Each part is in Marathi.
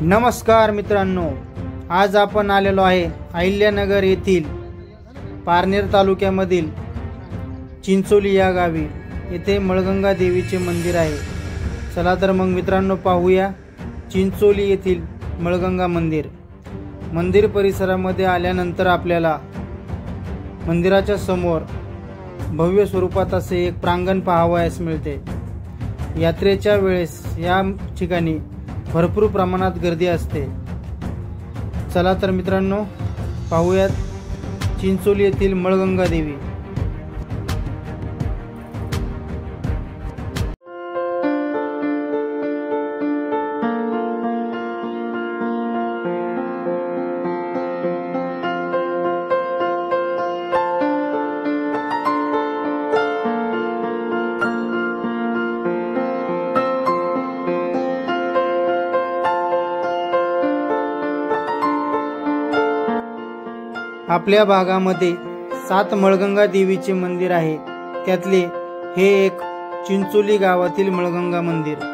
नमस्कार मित्रांनो, आज आपण आलेलो आहे अहिल्यानगर येथील पारनेर तालुक्यामधील चिंचोली या गावी। येथे मळगंगा देवीचे मंदिर आहे। चला तर मग मित्रांनो पाहूया चिंचोली येथील मळगंगा मंदिर। मंदिर परिसरामध्ये आल्यानंतर आपल्याला मंदिराच्या समोर भव्य स्वरूपात असे एक प्रांगण पाहावयास मिळते। यात्रेच्या वेळेस या ठिकाणी भरपूर प्रमाणात गर्दी असते। चला तर मित्रांनो पाहूयात चिंचोली येथील मळगंगा देवी। आपल्या भागामध्ये 7 मळगंगा देवीचे मंदिर आहे। त्यातले हे एक चिंचोली गावातील मळगंगा मंदिर।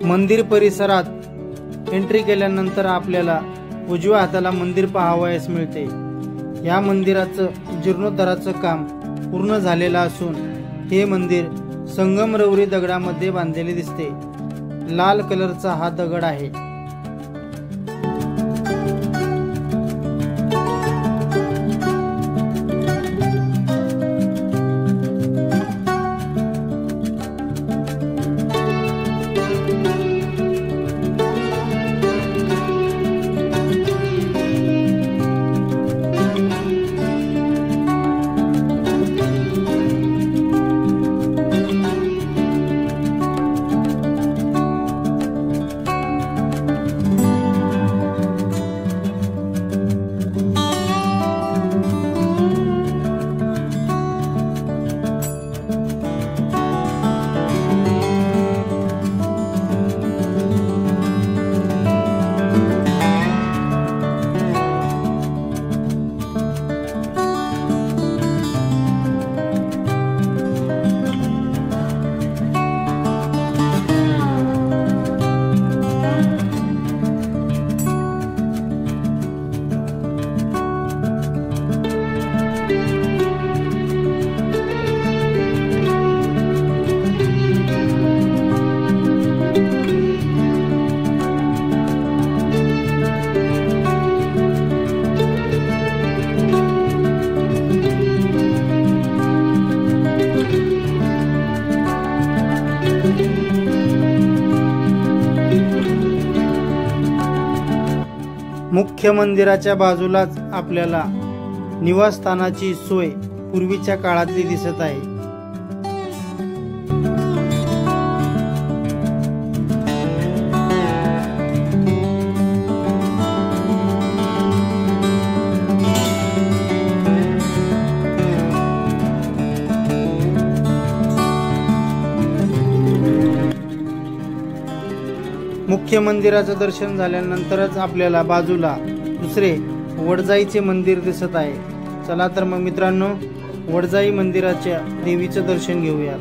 मंदिर परिसरात एंट्री केल्यानंतर आपल्याला उजव्या हाताला मंदिर पाहावयास मिळते। या मंदिराचं जीर्णोद्धाराचं काम पूर्ण झालेलं असून हे मंदिर संगमरवरी दगडामध्ये बांधलेले दिसते। लाल कलरचा हा दगड आहे। मुख्य मंदिराच्या बाजूलाच आपल्याला निवासस्थानाची सोय पूर्वीच्या काळातली दिसत आहे। मुख्य मंदिराचं दर्शन झाल्यानंतरच आपल्याला बाजूला दुसरे वडजाईचे मंदिर दिसत आहे। चला तर मग मित्रांनो वडजाई मंदिराच्या देवीचं दर्शन घेऊया।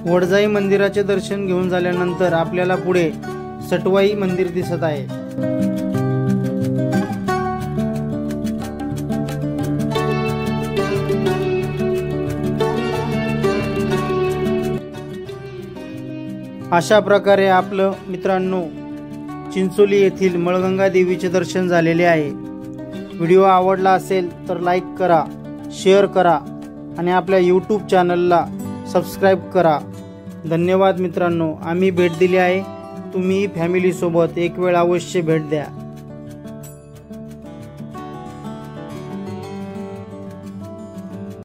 वडजाई मंदिराचे दर्शन घेऊन झाल्यानंतर आपल्याला पुढे सटवाई मंदिर दिसत आहे। अशा प्रकारे आपलं मित्रांनो चिंचोली येथील मळगंगा देवीचे दर्शन झालेले आहे। व्हिडिओ आवडला असेल तर लाईक करा, शेअर करा आणि आपल्या यूट्यूब चॅनलला सबस्क्राईब करा। धन्यवाद मित्रांनो, आम्ही भेट दिली आहे, तुम्ही फॅमिलीसोबत एक वेळ अवश्य भेट द्या।